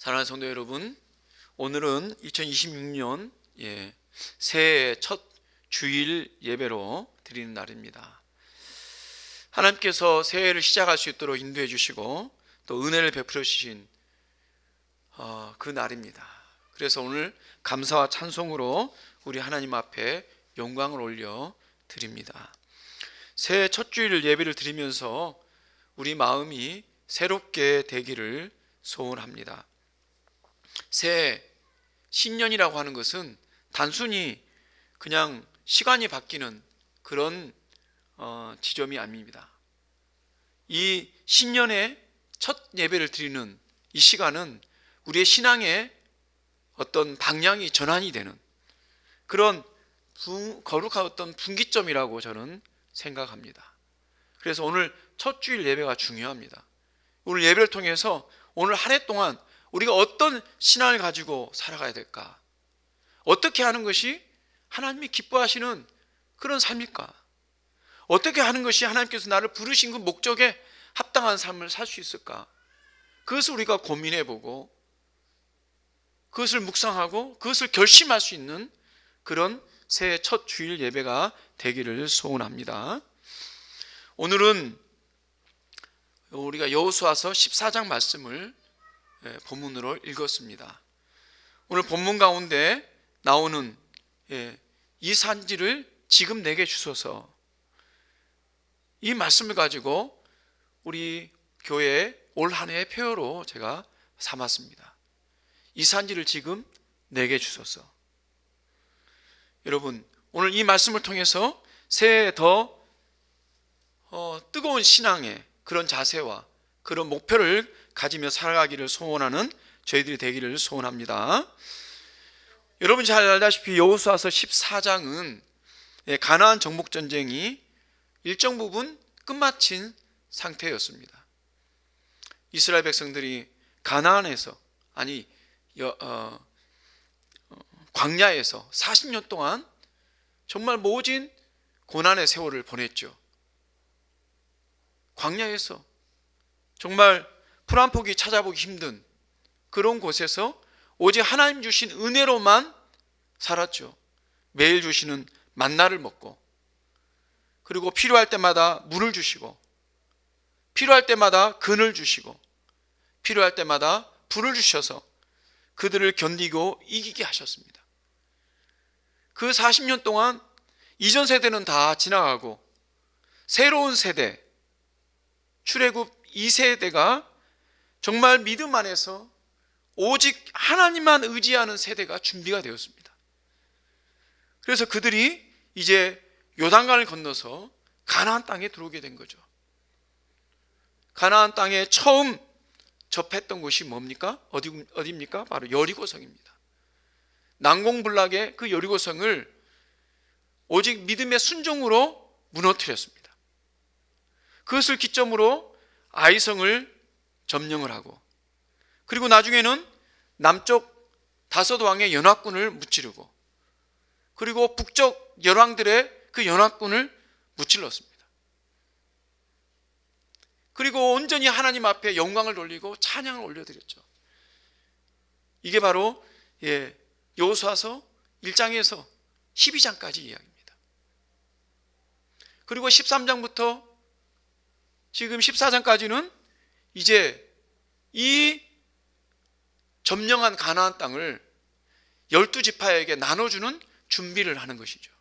사랑하는 성도 여러분, 오늘은 2026년 새해 첫 주일 예배로 드리는 날입니다. 하나님께서 새해를 시작할 수 있도록 인도해 주시고 또 은혜를 베풀어 주신 그 날입니다. 그래서 오늘 감사와 찬송으로 우리 하나님 앞에 영광을 올려 드립니다. 새해 첫 주일 예배를 드리면서 우리 마음이 새롭게 되기를 소원합니다. 새해 신년이라고 하는 것은 단순히 그냥 시간이 바뀌는 그런 지점이 아닙니다. 이 신년의 첫 예배를 드리는 이 시간은 우리의 신앙의 어떤 방향이 전환이 되는 그런 거룩한 어떤 분기점이라고 저는 생각합니다. 그래서 오늘 첫 주일 예배가 중요합니다. 오늘 예배를 통해서 오늘 한 해 동안 우리가 어떤 신앙을 가지고 살아가야 될까? 어떻게 하는 것이 하나님이 기뻐하시는 그런 삶일까? 어떻게 하는 것이 하나님께서 나를 부르신 그 목적에 합당한 삶을 살 수 있을까? 그것을 우리가 고민해보고 그것을 묵상하고 그것을 결심할 수 있는 그런 새해 첫 주일 예배가 되기를 소원합니다. 오늘은 우리가 여호수아서 14장 말씀을 본문으로 읽었습니다. 오늘 본문 가운데 나오는 이 산지를 지금 내게 주소서, 이 말씀을 가지고 우리 교회 올 한 해의 표어로 제가 삼았습니다. 이 산지를 지금 내게 주소서. 여러분, 오늘 이 말씀을 통해서 새해에 더 뜨거운 신앙의 그런 자세와 그런 목표를 가지며 살아가기를 소원하는 저희들이 되기를 소원합니다. 여러분 잘 알다시피 여호수아서 14장은 가나안 정복 전쟁이 일정 부분 끝마친 상태였습니다. 이스라엘 백성들이 가나안에서 광야에서 40년 동안 정말 모진 고난의 세월을 보냈죠. 광야에서 정말 풀 한 포기 찾아보기 힘든 그런 곳에서 오직 하나님 주신 은혜로만 살았죠. 매일 주시는 만나를 먹고, 그리고 필요할 때마다 물을 주시고, 필요할 때마다 근을 주시고, 필요할 때마다 불을 주셔서 그들을 견디고 이기게 하셨습니다. 그 40년 동안 이전 세대는 다 지나가고 새로운 세대, 출애굽 2세대가 정말 믿음 안에서 오직 하나님만 의지하는 세대가 준비가 되었습니다. 그래서 그들이 이제 요단강을 건너서 가나안 땅에 들어오게 된 거죠. 가나안 땅에 처음 접했던 곳이 뭡니까? 어디입니까? 바로 여리고성입니다. 난공불락의 그 여리고성을 오직 믿음의 순종으로 무너뜨렸습니다. 그것을 기점으로 아이성을 점령을 하고, 그리고 나중에는 남쪽 5왕의 연합군을 무찌르고, 그리고 북쪽 열왕들의 그 연합군을 무찔렀습니다. 그리고 온전히 하나님 앞에 영광을 돌리고 찬양을 올려드렸죠. 이게 바로 여호수아서 1장에서 12장까지 이야기입니다. 그리고 13장부터 지금 14장까지는 이제 이 점령한 가나안 땅을 12지파에게 나눠주는 준비를 하는 것이죠.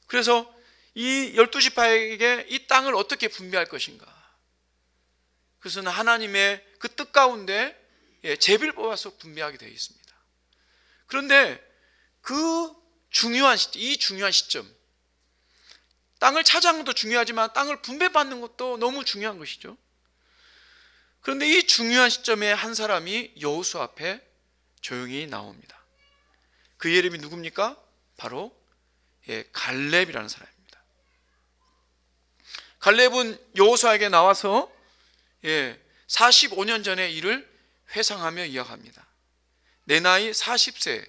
그래서 이 12지파에게 이 땅을 어떻게 분배할 것인가? 그것은 하나님의 그 뜻 가운데 제비를 뽑아서 분배하게 되어 있습니다. 그런데 이 중요한 시점, 땅을 차지하는 것도 중요하지만 땅을 분배받는 것도 너무 중요한 것이죠. 그런데 이 중요한 시점에 한 사람이 여호수아 앞에 조용히 나옵니다. 그 이름이 누굽니까? 바로 갈렙이라는 사람입니다. 갈렙은 여호수아에게 나와서 45년 전의 일을 회상하며 이야기합니다. 내 나이 40세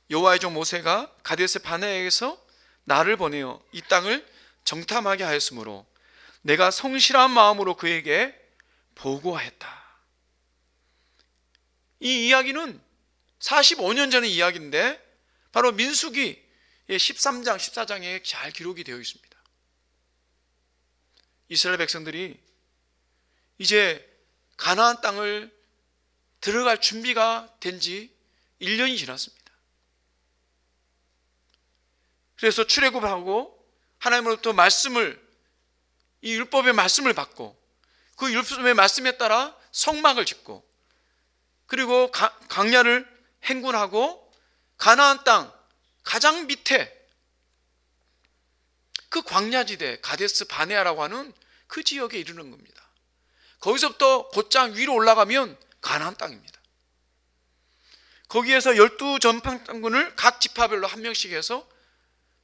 여호와의 종 모세가 가데스 바네아에서 나를 보내어 이 땅을 정탐하게 하였으므로 내가 성실한 마음으로 그에게 보고하였다. 이 이야기는 45년 전의 이야기인데 바로 민수기 13장, 14장에 잘 기록이 되어 있습니다. 이스라엘 백성들이 이제 가나안 땅을 들어갈 준비가 된 지 1년이 지났습니다. 그래서 출애굽하고 하나님으로부터 이 율법의 말씀을 받고 그 율법의 말씀에 따라 성막을 짓고 그리고 광야를 행군하고 가나안 땅 가장 밑에 그 광야지대 가데스 바네아라고 하는 그 지역에 이르는 겁니다. 거기서부터 곧장 위로 올라가면 가나안 땅입니다. 거기에서 12전방장군을 각 지파별로 한 명씩 해서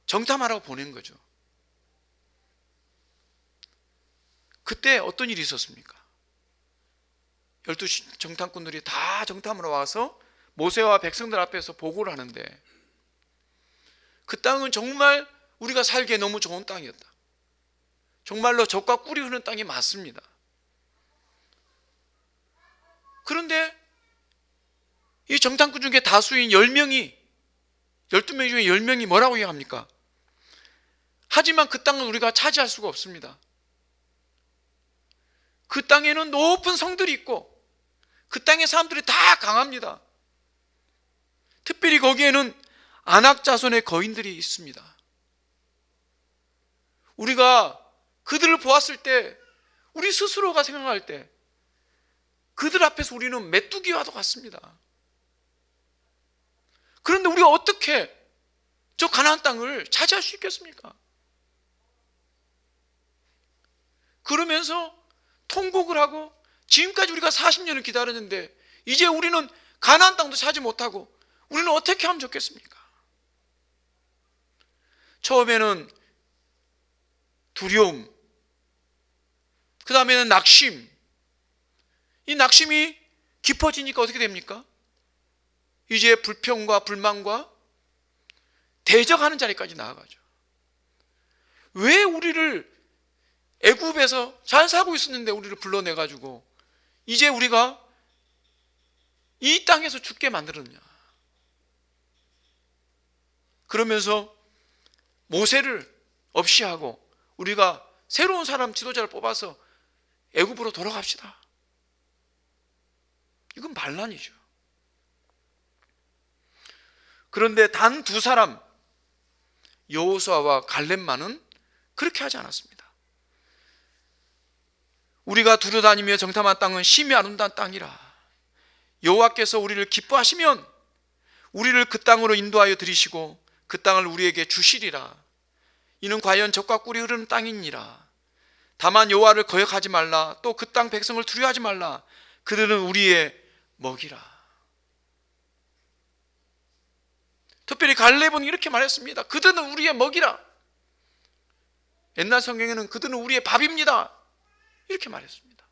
정탐하라고 보낸 거죠. 그때 어떤 일이 있었습니까? 12정탐꾼들이 다 정탐하러 와서 모세와 백성들 앞에서 보고를 하는데 그 땅은 정말 우리가 살기에 너무 좋은 땅이었다. 정말로 젖과 꿀이 흐르는 땅이 맞습니다. 그런데 이 정탐꾼 중에 다수인 12명 중에 10명이 뭐라고 얘기합니까? 하지만 그 땅은 우리가 차지할 수가 없습니다. 그 땅에는 높은 성들이 있고 그 땅의 사람들이 다 강합니다. 특별히 거기에는 아낙 자손의 거인들이 있습니다. 우리가 그들을 보았을 때 우리 스스로가 생각할 때 그들 앞에서 우리는 메뚜기와도 같습니다. 그런데 우리가 어떻게 저 가나안 땅을 차지할 수 있겠습니까? 그러면서 통곡을 하고 지금까지 우리가 40년을 기다렸는데 이제 우리는 가나안 땅도 차지 못하고 우리는 어떻게 하면 좋겠습니까? 처음에는 두려움, 그 다음에는 낙심. 이 낙심이 깊어지니까 어떻게 됩니까? 이제 불평과 불만과 대적하는 자리까지 나아가죠. 왜 우리를 애굽에서 잘 살고 있었는데 우리를 불러내가지고 이제 우리가 이 땅에서 죽게 만들었냐. 그러면서 모세를 없이 하고 우리가 새로운 사람 지도자를 뽑아서 애굽으로 돌아갑시다. 이건 반란이죠. 그런데 단 두 사람 여호수아와 갈렙만은 그렇게 하지 않았습니다. 우리가 두루다니며 정탐한 땅은 심히 아름다운 땅이라. 여호와께서 우리를 기뻐하시면 우리를 그 땅으로 인도하여 들이시고 그 땅을 우리에게 주시리라. 이는 과연 젖과 꿀이 흐르는 땅이니라. 다만 여호와를 거역하지 말라. 또 그 땅 백성을 두려워하지 말라. 그들은 우리의 먹이라. 특별히 갈렙은 이렇게 말했습니다. 그들은 우리의 먹이라. 옛날 성경에는 그들은 우리의 밥입니다. 이렇게 말했습니다.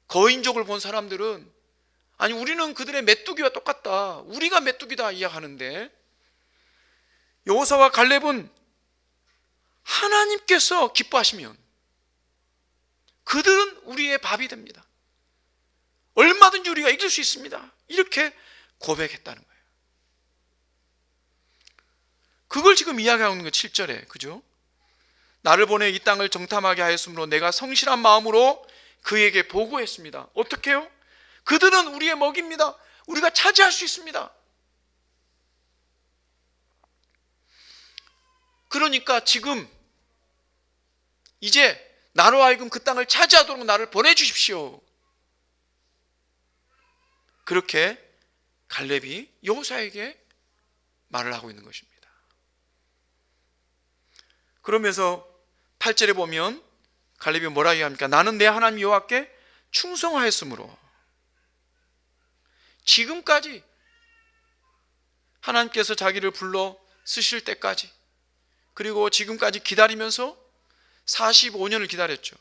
거인족을 본 사람들은 아니 우리는 그들의 메뚜기와 똑같다. 우리가 메뚜기다 이야기하는데 여호수아와 갈렙은 하나님께서 기뻐하시면 그들은 우리의 밥이 됩니다. 얼마든지 우리가 이길 수 있습니다. 이렇게 고백했다는 거예요. 그걸 지금 이야기하고 있는 거예요. 7절에. 그죠? 나를 보내 이 땅을 정탐하게 하였으므로 내가 성실한 마음으로 그에게 보고했습니다. 어떻게 해요? 그들은 우리의 먹입니다. 우리가 차지할 수 있습니다. 그러니까 지금 이제 나로 하여금 그 땅을 차지하도록 나를 보내주십시오. 그렇게 갈렙이 여호수아에게 말을 하고 있는 것입니다. 그러면서 8절에 보면 갈렙이 뭐라 얘기합니까? 나는 내 하나님 여호와께 충성하였으므로. 지금까지 하나님께서 자기를 불러 쓰실 때까지 그리고 지금까지 기다리면서 45년을 기다렸죠.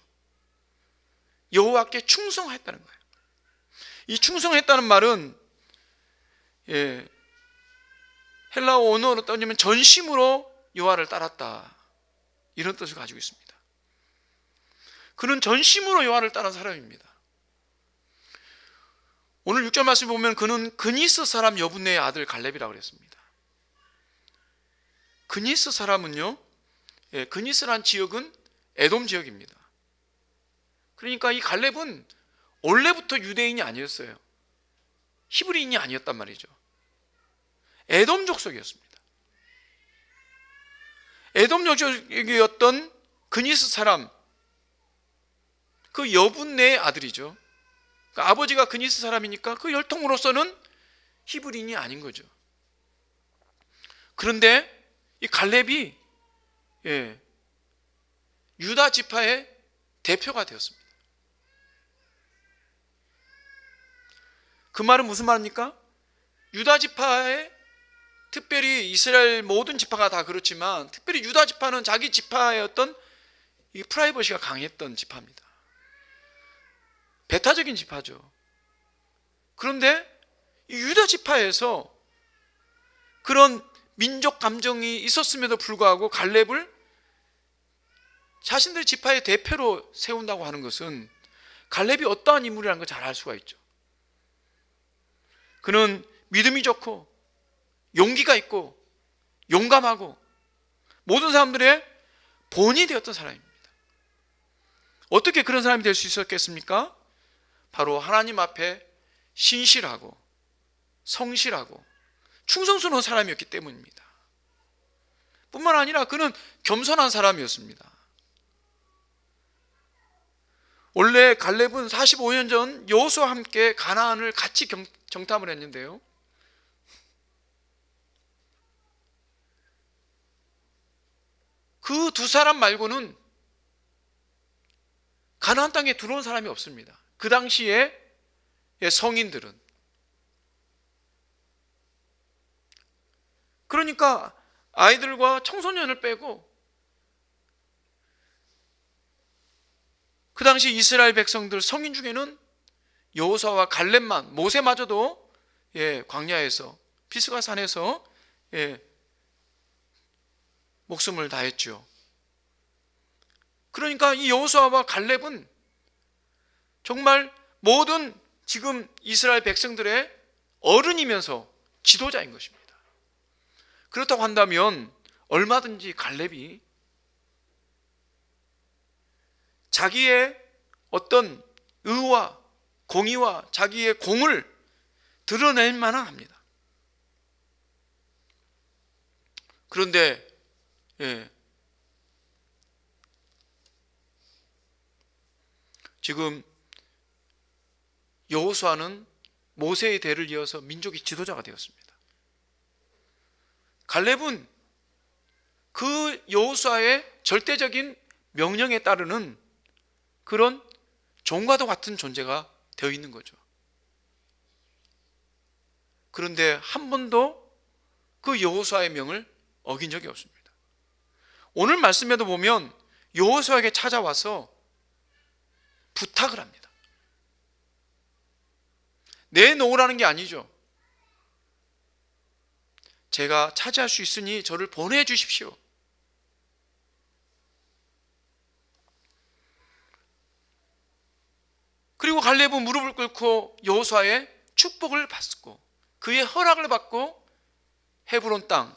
여호와께 충성했다는 거예요. 이 충성했다는 말은 헬라어 언어로 따지면 전심으로 여호와를 따랐다 이런 뜻을 가지고 있습니다. 그는 전심으로 여호와를 따른 사람입니다. 오늘 6절 말씀 보면 그는 그니스 사람 여분네의 아들 갈렙이라고 그랬습니다. 그니스 사람은요, 그니스란 지역은 에돔 지역입니다. 그러니까 이 갈렙은 원래부터 유대인이 아니었어요. 히브리인이 아니었단 말이죠. 에돔 족속이었습니다. 에돔 족속이었던 그니스 사람, 그 여분네의 아들이죠. 그러니까 아버지가 그니스 사람이니까 그 혈통으로서는 히브리인이 아닌 거죠. 그런데 이 갈렙이 유다 지파의 대표가 되었습니다. 그 말은 무슨 말입니까? 유다 지파의, 특별히 이스라엘 모든 지파가 다 그렇지만 특별히 유다 지파는 자기 지파의 어떤 이 프라이버시가 강했던 지파입니다. 배타적인 지파죠. 그런데 이 유다 지파에서 그런 민족 감정이 있었음에도 불구하고 갈렙을 자신들의 지파의 대표로 세운다고 하는 것은 갈렙이 어떠한 인물이라는 걸 잘 알 수가 있죠. 그는 믿음이 좋고 용기가 있고 용감하고 모든 사람들의 본이 되었던 사람입니다. 어떻게 그런 사람이 될 수 있었겠습니까? 바로 하나님 앞에 신실하고 성실하고 충성스러운 사람이었기 때문입니다. 뿐만 아니라 그는 겸손한 사람이었습니다. 원래 갈렙은 45년 전 여호수아와 함께 가나안을 같이 정탐을 했는데요, 그 두 사람 말고는 가나안 땅에 들어온 사람이 없습니다. 그 당시에 성인들은. 그러니까 아이들과 청소년을 빼고 그 당시 이스라엘 백성들 성인 중에는 여호수아와 갈렙만, 모세마저도 광야에서 피스가 산에서 목숨을 다했죠. 그러니까 이 여호수아와 갈렙은 정말 모든 지금 이스라엘 백성들의 어른이면서 지도자인 것입니다. 그렇다고 한다면 얼마든지 갈렙이 자기의 어떤 의와 공의와 자기의 공을 드러낼 만은 합니다. 그런데 지금 여호수아는 모세의 대를 이어서 민족의 지도자가 되었습니다. 갈렙은 그 여호수아의 절대적인 명령에 따르는 그런 종과도 같은 존재가 되어 있는 거죠. 그런데 한 번도 그 여호수아의 명을 어긴 적이 없습니다. 오늘 말씀에도 보면 여호수아에게 찾아와서 부탁을 합니다. 내놓으라는 게 아니죠. 제가 차지할 수 있으니 저를 보내주십시오. 그리고 갈렙은 무릎을 꿇고 여호수아의 축복을 받고 그의 허락을 받고 헤브론 땅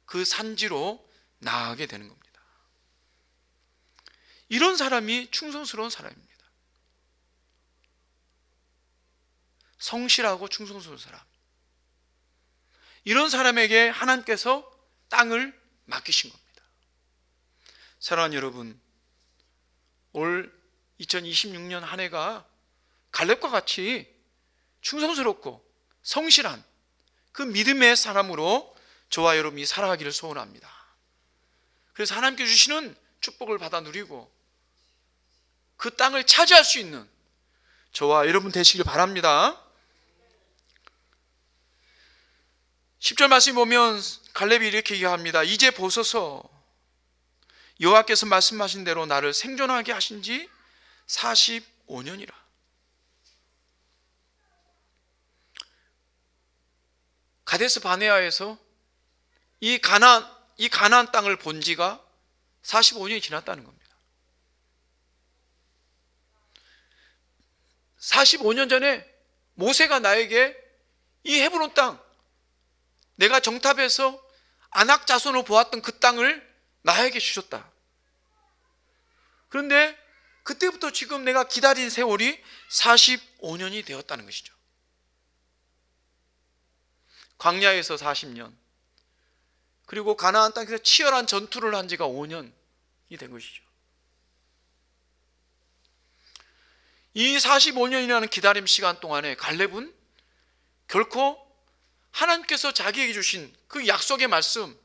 그 산지로 나아가게 되는 겁니다. 이런 사람이 충성스러운 사람입니다. 성실하고 충성스러운 사람, 이런 사람에게 하나님께서 땅을 맡기신 겁니다. 사랑하는 여러분, 올 2026년 한 해가 갈렙과 같이 충성스럽고 성실한 그 믿음의 사람으로 저와 여러분이 살아가기를 소원합니다. 그래서 하나님께 주시는 축복을 받아 누리고 그 땅을 차지할 수 있는 저와 여러분 되시길 바랍니다. 10절 말씀 보면 갈렙이 이렇게 얘기합니다. 이제 보소서, 여호와께서 말씀하신 대로 나를 생존하게 하신 지 45년이라. 가데스 바네아에서 이 가나안 땅을 본 지가 45년이 지났다는 겁니다. 45년 전에 모세가 나에게 이 헤브론 땅, 내가 정탑에서 아낙 자손을 보았던 그 땅을 나에게 주셨다. 그런데 그때부터 지금 내가 기다린 세월이 45년이 되었다는 것이죠. 광야에서 40년, 그리고 가나안 땅에서 치열한 전투를 한 지가 5년이 된 것이죠. 이 45년이라는 기다림 시간 동안에 갈렙은 결코 하나님께서 자기에게 주신 그 약속의 말씀,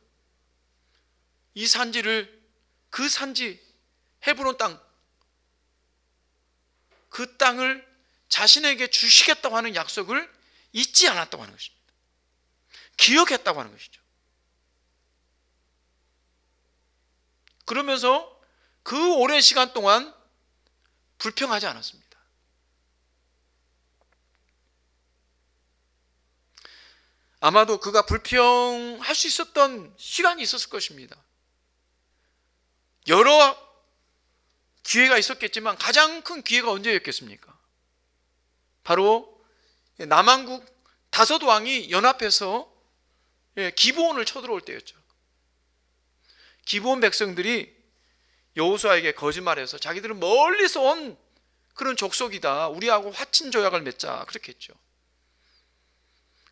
이 산지를, 그 산지 헤브론 땅, 그 땅을 자신에게 주시겠다고 하는 약속을 잊지 않았다고 하는 것입니다. 기억했다고 하는 것이죠. 그러면서 그 오랜 시간 동안 불평하지 않았습니다. 아마도 그가 불평할 수 있었던 시간이 있었을 것입니다. 여러 기회가 있었겠지만 가장 큰 기회가 언제였겠습니까? 바로 남한국 5왕이 연합해서 기브온을 쳐들어올 때였죠. 기브온 백성들이 여호수아에게 거짓말해서 자기들은 멀리서 온 그런 족속이다, 우리하고 화친 조약을 맺자, 그렇게 했죠.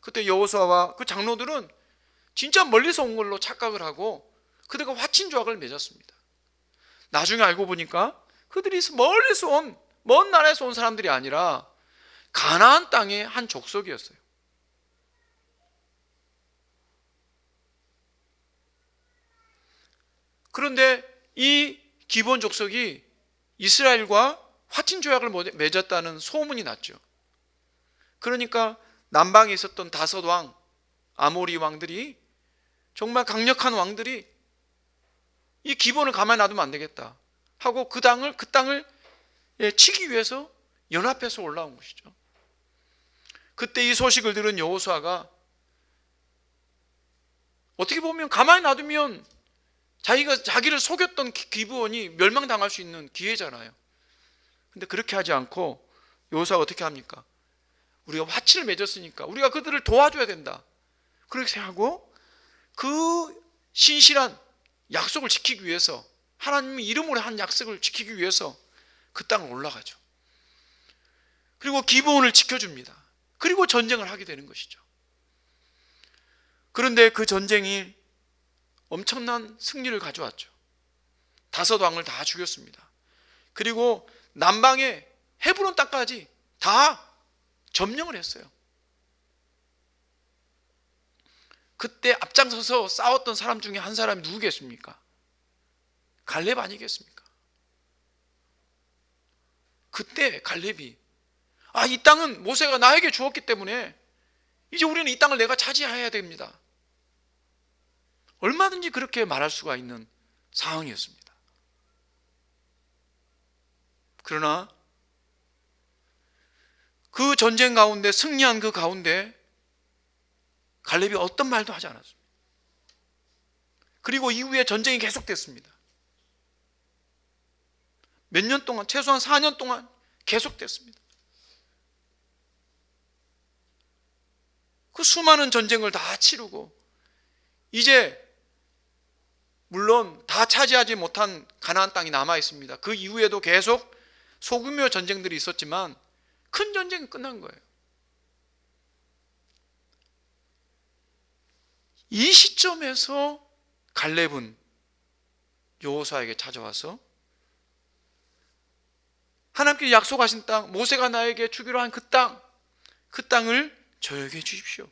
그때 여호수아와 그 장로들은 진짜 멀리서 온 걸로 착각을 하고 그들과 화친 조약을 맺었습니다. 나중에 알고 보니까 그들이 멀리서 온, 먼 나라에서 온 사람들이 아니라 가나안 땅의 한 족속이었어요. 그런데 이 기브온 족속이 이스라엘과 화친 조약을 맺었다는 소문이 났죠. 그러니까 남방에 있었던 5왕, 아모리 왕들이, 정말 강력한 왕들이 이 기브온을 가만히 놔두면 안 되겠다 하고 그 땅을 치기 위해서 연합해서 올라온 것이죠. 그때 이 소식을 들은 여호수아가 어떻게 보면 가만히 놔두면 자기를 속였던 기브온이 멸망당할 수 있는 기회잖아요. 근데 그렇게 하지 않고 여호수아가 어떻게 합니까? 우리가 화친을 맺었으니까 우리가 그들을 도와줘야 된다, 그렇게 하고 그 신실한 약속을 지키기 위해서, 하나님의 이름으로 한 약속을 지키기 위해서 그 땅을 올라가죠. 그리고 기브온을 지켜줍니다. 그리고 전쟁을 하게 되는 것이죠. 그런데 그 전쟁이 엄청난 승리를 가져왔죠. 5왕을 다 죽였습니다. 그리고 남방의 헤브론 땅까지 다 점령을 했어요. 그때 앞장서서 싸웠던 사람 중에 한 사람이 누구겠습니까? 갈렙 아니겠습니까? 그때 갈렙이 이 땅은 모세가 나에게 주었기 때문에 이제 우리는 이 땅을 내가 차지해야 됩니다, 얼마든지 그렇게 말할 수가 있는 상황이었습니다. 그러나 그 전쟁 가운데, 승리한 그 가운데 갈렙이 어떤 말도 하지 않았습니다. 그리고 이후에 전쟁이 계속됐습니다. 몇 년 동안, 최소한 4년 동안 계속됐습니다. 그 수많은 전쟁을 다 치르고 이제 물론 다 차지하지 못한 가나안 땅이 남아 있습니다. 그 이후에도 계속 소규모 전쟁들이 있었지만 큰 전쟁이 끝난 거예요. 이 시점에서 갈렙은 여호수아에게 찾아와서 하나님께 약속하신 땅, 모세가 나에게 주기로 한 그 땅을 저에게 주십시오,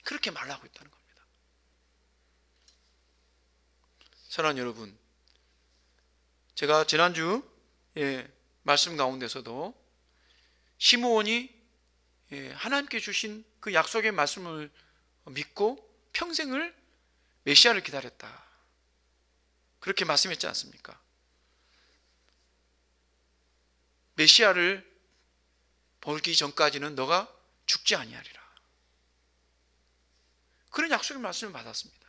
그렇게 말하고 있다는 겁니다. 사랑하는 여러분, 제가 지난주 말씀 가운데서도 시므온이 하나님께 주신 그 약속의 말씀을 믿고 평생을 메시아를 기다렸다, 그렇게 말씀했지 않습니까? 메시아를 보기 전까지는 너가 죽지 아니하리라, 그런 약속의 말씀을 받았습니다.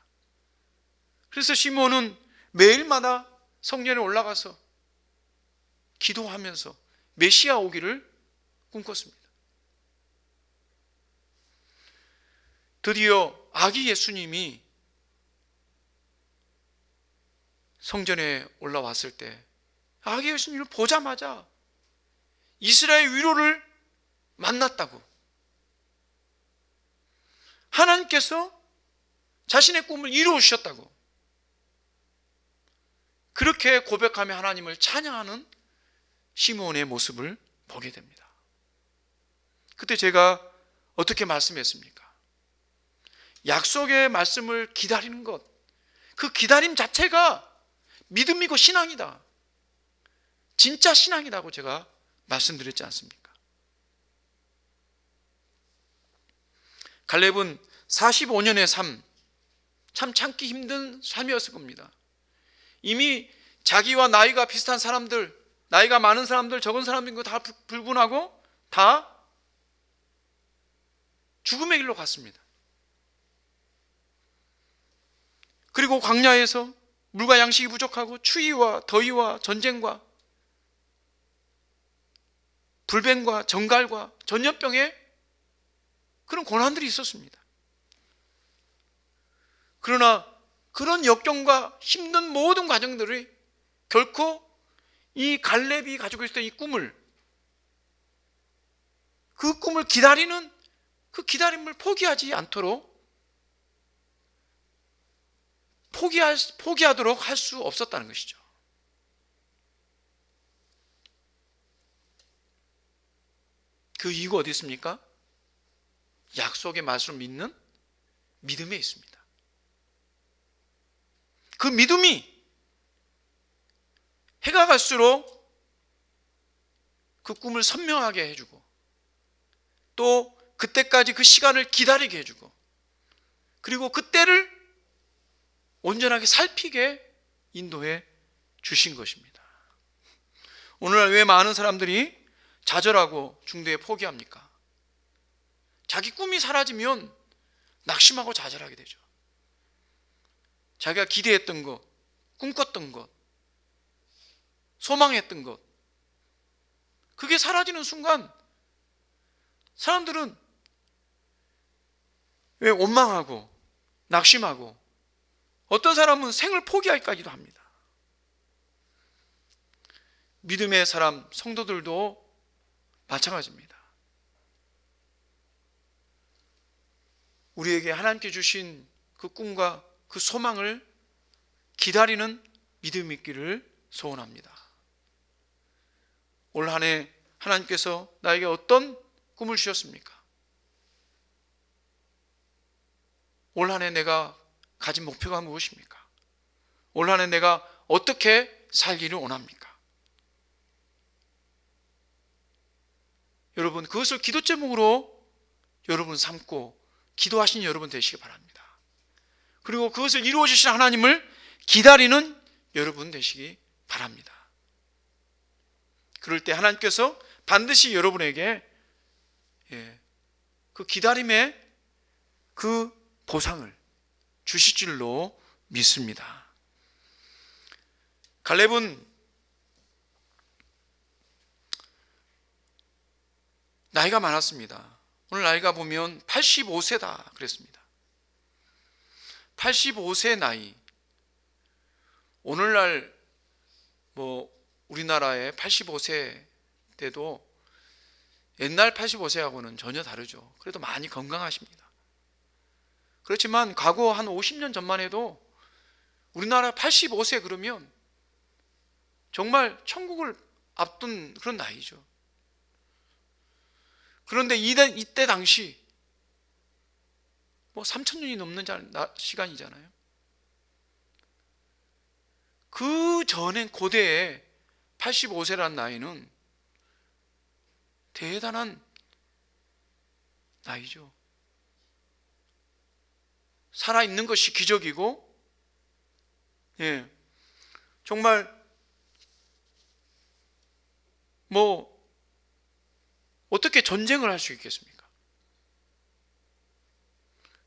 그래서 시므온은 매일마다 성전에 올라가서 기도하면서 메시아 오기를 꿈꿨습니다. 드디어 아기 예수님이 성전에 올라왔을 때 아기 예수님을 보자마자 이스라엘 위로를 만났다고, 하나님께서 자신의 꿈을 이루어 주셨다고, 그렇게 고백하며 하나님을 찬양하는 시므온의 모습을 보게 됩니다. 그때 제가 어떻게 말씀했습니까? 약속의 말씀을 기다리는 것, 그 기다림 자체가 믿음이고 신앙이다, 진짜 신앙이라고 제가 말씀드렸지 않습니까? 갈렙은 45년의 삶, 참 참기 힘든 삶이었을 겁니다. 이미 자기와 나이가 비슷한 사람들, 나이가 많은 사람들, 적은 사람들 다 불분하고 다 죽음의 길로 갔습니다. 그리고 광야에서 물과 양식이 부족하고 추위와 더위와 전쟁과 불뱀과 정갈과 전염병에 그런 고난들이 있었습니다. 그러나 그런 역경과 힘든 모든 과정들이 결코 이 갈렙이 가지고 있었던 이 꿈을, 그 꿈을 기다리는 그 기다림을 포기하지 않도록, 포기하도록 할 수 없었다는 것이죠. 그 이유가 어디 있습니까? 약속의 말씀을 믿는 믿음에 있습니다. 그 믿음이 해가 갈수록 그 꿈을 선명하게 해주고, 또 그때까지 그 시간을 기다리게 해주고, 그리고 그때를 온전하게 살피게 인도해 주신 것입니다. 오늘날 왜 많은 사람들이 좌절하고 중도에 포기합니까? 자기 꿈이 사라지면 낙심하고 좌절하게 되죠. 자기가 기대했던 것, 꿈꿨던 것, 소망했던 것, 그게 사라지는 순간 사람들은 왜 원망하고 낙심하고, 어떤 사람은 생을 포기하기까지도 합니다. 믿음의 사람, 성도들도 마찬가지입니다. 우리에게 하나님께 주신 그 꿈과 그 소망을 기다리는 믿음이 있기를 소원합니다. 올 한 해 하나님께서 나에게 어떤 꿈을 주셨습니까? 올 한 해 내가 가진 목표가 무엇입니까? 올 한 해 내가 어떻게 살기를 원합니까? 여러분, 그것을 기도 제목으로 여러분 삼고 기도하시는 여러분 되시기 바랍니다. 그리고 그것을 이루어 주신 하나님을 기다리는 여러분 되시기 바랍니다. 그럴 때 하나님께서 반드시 여러분에게 그 기다림의 그 보상을 주실 줄로 믿습니다. 갈렙은 나이가 많았습니다. 오늘 나이가 보면 85세다 그랬습니다. 85세 나이. 오늘날 우리나라의 85세 때도 옛날 85세하고는 전혀 다르죠. 그래도 많이 건강하십니다. 그렇지만 과거 한 50년 전만 해도 우리나라 85세 그러면 정말 천국을 앞둔 그런 나이죠. 그런데 이때 당시 3,000년이 넘는 시간이잖아요. 그 전에 고대에 85세라는 나이는 대단한 나이죠. 살아있는 것이 기적이고, 정말 어떻게 전쟁을 할 수 있겠습니까?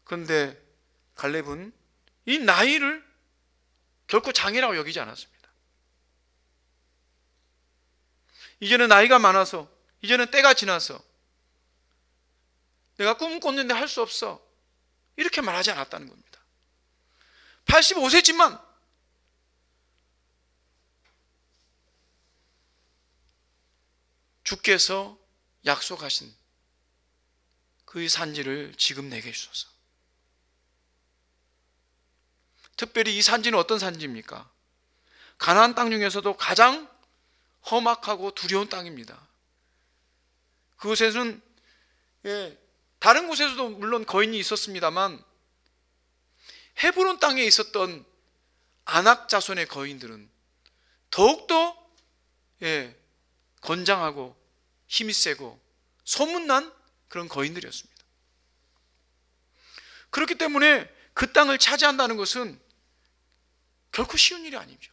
그런데 갈렙은 이 나이를 결코 장애라고 여기지 않았습니다. 이제는 나이가 많아서 이제는 때가 지나서 내가 꿈 꿨는데 할 수 없어, 이렇게 말하지 않았다는 겁니다. 85세지만 주께서 약속하신 그 산지를 지금 내게 주소서. 특별히 이 산지는 어떤 산지입니까? 가나안 땅 중에서도 가장 험악하고 두려운 땅입니다. 그곳에는 다른 곳에서도 물론 거인이 있었습니다만 헤브론 땅에 있었던 아낙 자손의 거인들은 더욱더 건장하고 힘이 세고 소문난 그런 거인들이었습니다. 그렇기 때문에 그 땅을 차지한다는 것은 결코 쉬운 일이 아니죠.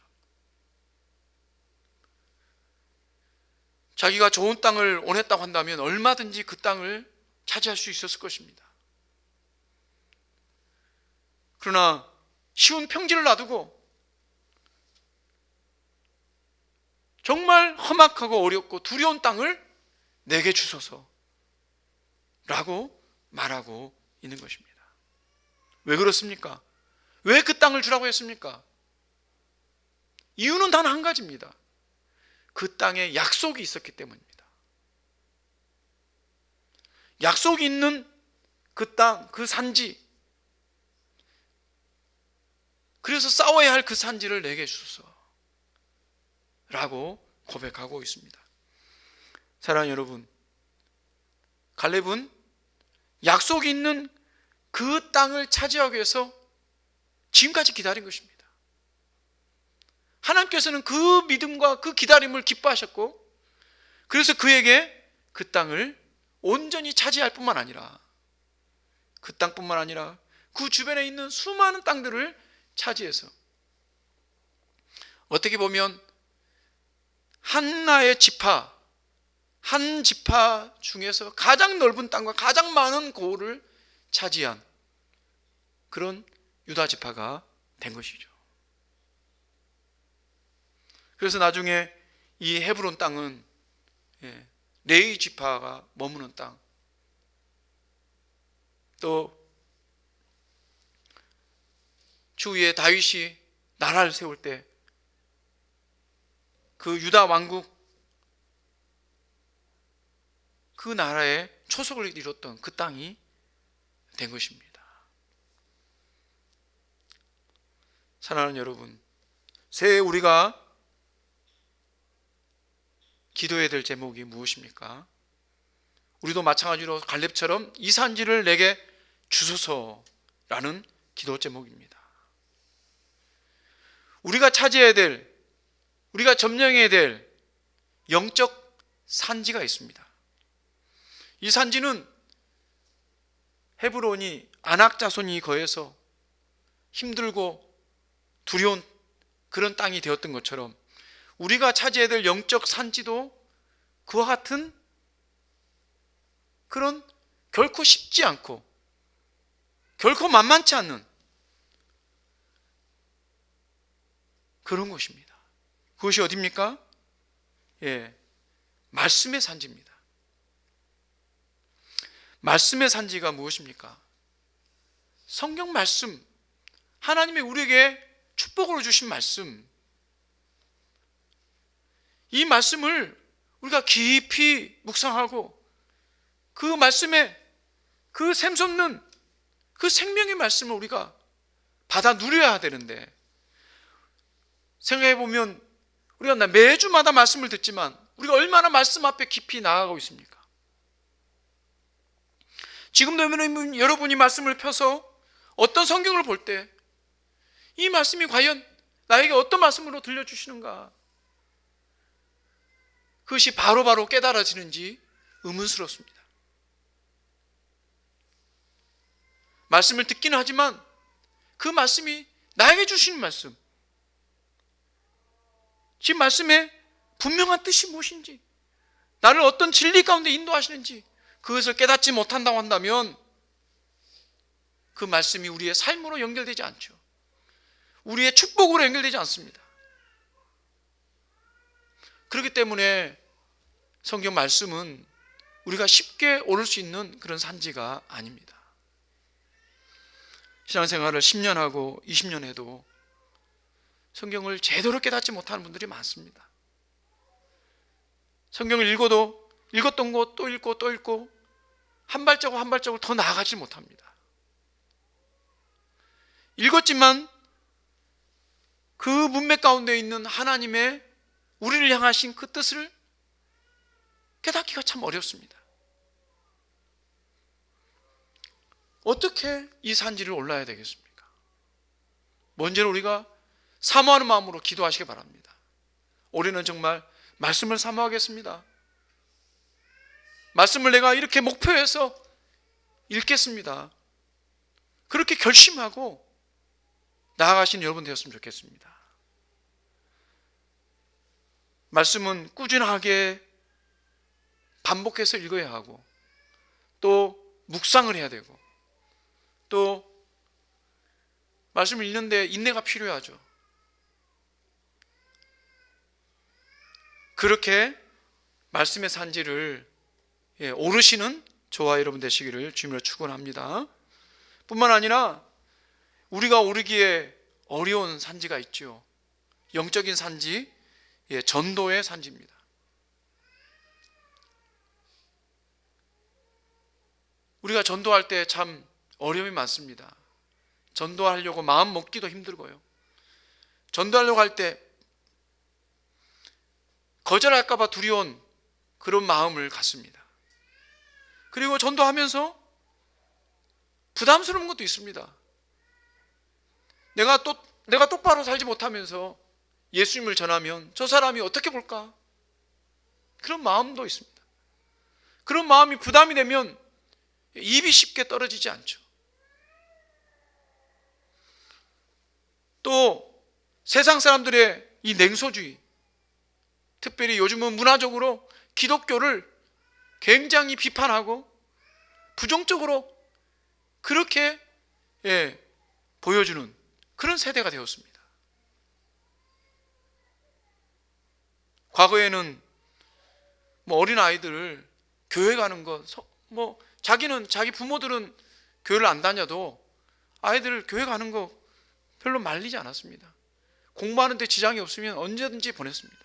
자기가 좋은 땅을 원했다고 한다면 얼마든지 그 땅을 차지할 수 있었을 것입니다. 그러나 쉬운 평지를 놔두고 정말 험악하고 어렵고 두려운 땅을 내게 주소서 라고 말하고 있는 것입니다. 왜 그렇습니까? 왜 그 땅을 주라고 했습니까? 이유는 단 한 가지입니다. 그 땅에 약속이 있었기 때문입니다. 약속이 있는 그 땅, 그 산지, 그래서 싸워야 할 그 산지를 내게 주소서 라고 고백하고 있습니다. 사랑하는 여러분, 갈렙은 약속이 있는 그 땅을 차지하기 위해서 지금까지 기다린 것입니다. 하나님께서는 그 믿음과 그 기다림을 기뻐하셨고, 그래서 그에게 그 땅을 온전히 차지할 뿐만 아니라 그 땅뿐만 아니라 그 주변에 있는 수많은 땅들을 차지해서 어떻게 보면 하나의 지파, 한 지파 중에서 가장 넓은 땅과 가장 많은 고을을 차지한 그런 유다 지파가 된 것이죠. 그래서 나중에 이 헤브론 땅은 레위 지파가 머무는 땅, 또 주위에 다윗이 나라를 세울 때 그 유다 왕국, 그 나라의 초석을 이뤘던 그 땅이 된 것입니다. 사랑하는 여러분, 새해 우리가 기도해야 될 제목이 무엇입니까? 우리도 마찬가지로 갈렙처럼 이 산지를 내게 주소서라는 기도 제목입니다. 우리가 차지해야 될, 우리가 점령해야 될 영적 산지가 있습니다. 이 산지는 헤브론이 아낙 자손이 거해서 힘들고 두려운 그런 땅이 되었던 것처럼 우리가 차지해야 될 영적 산지도 그와 같은 그런 결코 쉽지 않고 결코 만만치 않는 그런 곳입니다. 그것이 어디입니까? 말씀의 산지입니다. 말씀의 산지가 무엇입니까? 성경 말씀, 하나님이 우리에게 축복으로 주신 말씀, 이 말씀을 우리가 깊이 묵상하고 그 말씀에 그 샘솟는 그 생명의 말씀을 우리가 받아 누려야 되는데, 생각해 보면 우리가 매주마다 말씀을 듣지만 우리가 얼마나 말씀 앞에 깊이 나아가고 있습니까? 지금도 여러분이 말씀을 펴서 어떤 성경을 볼 때 이 말씀이 과연 나에게 어떤 말씀으로 들려주시는가, 그것이 바로바로 깨달아지는지 의문스럽습니다. 말씀을 듣기는 하지만 그 말씀이 나에게 주시는 말씀, 지금 말씀에 분명한 뜻이 무엇인지, 나를 어떤 진리 가운데 인도하시는지 그것을 깨닫지 못한다고 한다면 그 말씀이 우리의 삶으로 연결되지 않죠. 우리의 축복으로 연결되지 않습니다. 그렇기 때문에 성경 말씀은 우리가 쉽게 오를 수 있는 그런 산지가 아닙니다. 신앙생활을 10년 하고 20년 해도 성경을 제대로 깨닫지 못하는 분들이 많습니다. 성경을 읽었던 것 또 읽고 또 읽고 한 발자국 한 발자국 더 나아가지 못합니다. 읽었지만 그 문맥 가운데 있는 하나님의 우리를 향하신 그 뜻을 깨닫기가 참 어렵습니다. 어떻게 이 산지를 올라야 되겠습니까? 먼저 우리가 사모하는 마음으로 기도하시기 바랍니다. 올해는 정말 말씀을 사모하겠습니다. 말씀을 내가 이렇게 목표해서 읽겠습니다. 그렇게 결심하고 나아가시는 여러분 되었으면 좋겠습니다. 말씀은 꾸준하게 반복해서 읽어야 하고 또 묵상을 해야 되고 또 말씀을 읽는데 인내가 필요하죠. 그렇게 말씀의 산지를 오르시는 저와 여러분 되시기를 주님으로 축원합니다. 뿐만 아니라 우리가 오르기에 어려운 산지가 있죠. 영적인 산지, 전도의 산지입니다. 우리가 전도할 때 참 어려움이 많습니다. 전도하려고 마음 먹기도 힘들고요. 전도하려고 할 때 거절할까 봐 두려운 그런 마음을 갖습니다. 그리고 전도하면서 부담스러운 것도 있습니다. 내가 똑바로 살지 못하면서 예수님을 전하면 저 사람이 어떻게 볼까? 그런 마음도 있습니다. 그런 마음이 부담이 되면 입이 쉽게 떨어지지 않죠. 또 세상 사람들의 이 냉소주의, 특별히 요즘은 문화적으로 기독교를 굉장히 비판하고 부정적으로 그렇게 보여주는 그런 세대가 되었습니다. 과거에는 어린 아이들을 교회 가는 것, 자기 부모들은 교회를 안 다녀도 아이들을 교회 가는 거 별로 말리지 않았습니다. 공부하는 데 지장이 없으면 언제든지 보냈습니다.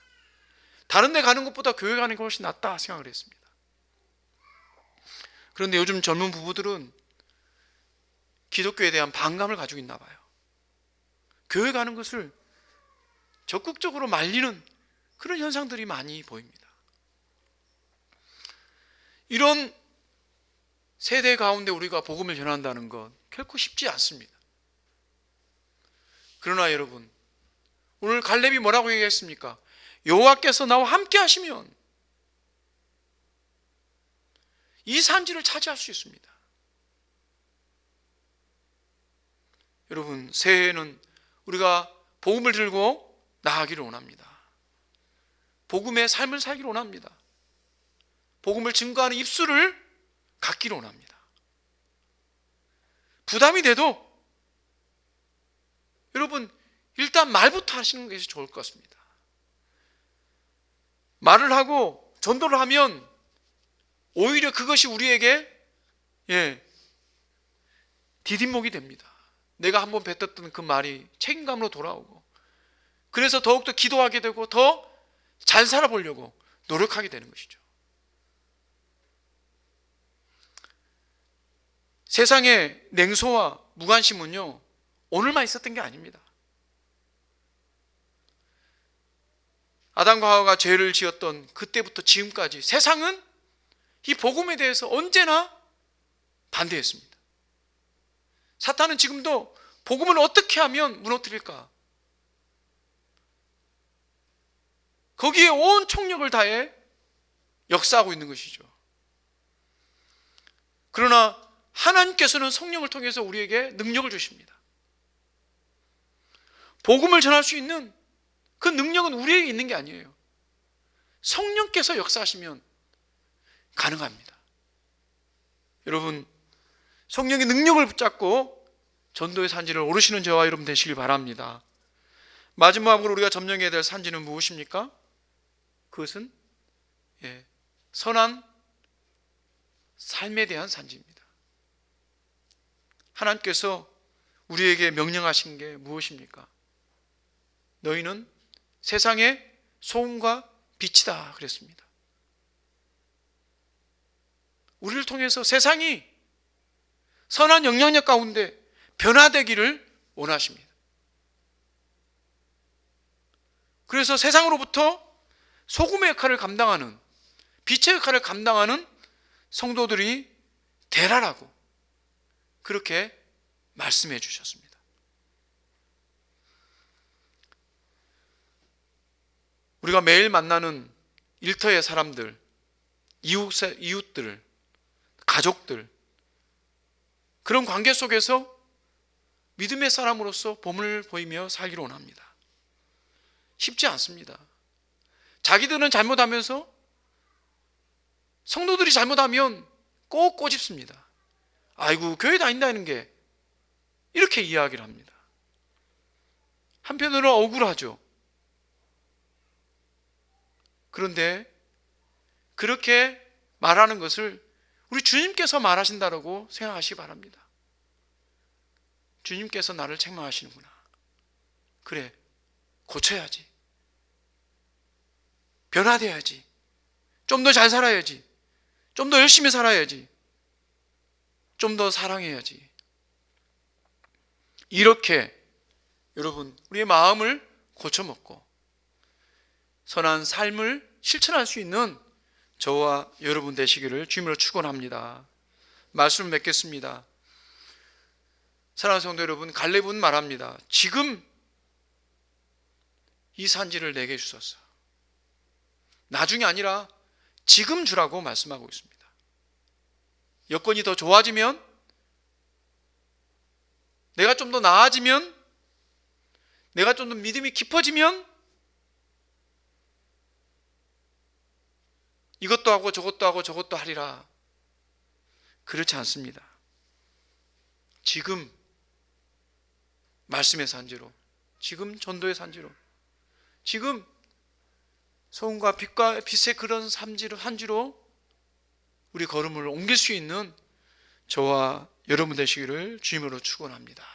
다른 데 가는 것보다 교회 가는 게 훨씬 낫다 생각을 했습니다. 그런데 요즘 젊은 부부들은 기독교에 대한 반감을 가지고 있나 봐요. 교회 가는 것을 적극적으로 말리는 그런 현상들이 많이 보입니다. 이런 세대 가운데 우리가 복음을 전한다는 것 결코 쉽지 않습니다. 그러나 여러분, 오늘 갈렙이 뭐라고 얘기했습니까? 여호와께서 나와 함께 하시면 이 산지를 차지할 수 있습니다. 여러분, 새해에는 우리가 복음을 들고 나아가기를 원합니다. 복음의 삶을 살기를 원합니다. 복음을 증거하는 입술을 갖기를 원합니다. 부담이 돼도 여러분, 일단 말부터 하시는 것이 좋을 것 같습니다. 말을 하고 전도를 하면 오히려 그것이 우리에게 디딤목이 됩니다. 내가 한번 뱉었던 그 말이 책임감으로 돌아오고, 그래서 더욱더 기도하게 되고 더 잘 살아보려고 노력하게 되는 것이죠. 세상의 냉소와 무관심은요, 오늘만 있었던 게 아닙니다. 아담과 하와가 죄를 지었던 그때부터 지금까지 세상은 이 복음에 대해서 언제나 반대했습니다. 사탄은 지금도 복음을 어떻게 하면 무너뜨릴까? 거기에 온 총력을 다해 역사하고 있는 것이죠. 그러나 하나님께서는 성령을 통해서 우리에게 능력을 주십니다. 복음을 전할 수 있는 그 능력은 우리에게 있는 게 아니에요. 성령께서 역사하시면 가능합니다. 여러분, 성령의 능력을 붙잡고 전도의 산지를 오르시는 저와 여러분 되시길 바랍니다. 마지막으로 우리가 점령해야 될 산지는 무엇입니까? 그것은 선한 삶에 대한 산지입니다. 하나님께서 우리에게 명령하신 게 무엇입니까? 너희는 세상의 소금과 빛이다 그랬습니다. 우리를 통해서 세상이 선한 영향력 가운데 변화되기를 원하십니다. 그래서 세상으로부터 소금의 역할을 감당하는, 빛의 역할을 감당하는 성도들이 되라라고 그렇게 말씀해 주셨습니다. 우리가 매일 만나는 일터의 사람들, 이웃들, 가족들, 그런 관계 속에서 믿음의 사람으로서 봄을 보이며 살기를 원합니다. 쉽지 않습니다. 자기들은 잘못하면서 성도들이 잘못하면 꼭 꼬집습니다. 아이고, 교회 다닌다는 게 이렇게 이야기를 합니다. 한편으로 억울하죠. 그런데 그렇게 말하는 것을 우리 주님께서 말하신다라고 생각하시기 바랍니다. 주님께서 나를 책망하시는구나. 그래, 고쳐야지. 변화돼야지. 좀 더 잘 살아야지. 좀 더 열심히 살아야지. 좀 더 사랑해야지. 이렇게 여러분, 우리의 마음을 고쳐먹고 선한 삶을 실천할 수 있는 저와 여러분 되시기를 주님으로 축원합니다. 말씀을 맺겠습니다. 사랑하는 성도 여러분, 갈렙은 말합니다. 지금 이 산지를 내게 주소서. 나중이 아니라 지금 주라고 말씀하고 있습니다. 여건이 더 좋아지면, 내가 좀 더 나아지면, 내가 좀 더 믿음이 깊어지면 이것도 하고 저것도 하고 저것도 하리라. 그렇지 않습니다. 지금 말씀의 산지로, 지금 전도의 산지로, 지금 소금과 빛의 그런 산지로 우리 걸음을 옮길 수 있는 저와 여러분 되시기를 주님으로 축원합니다.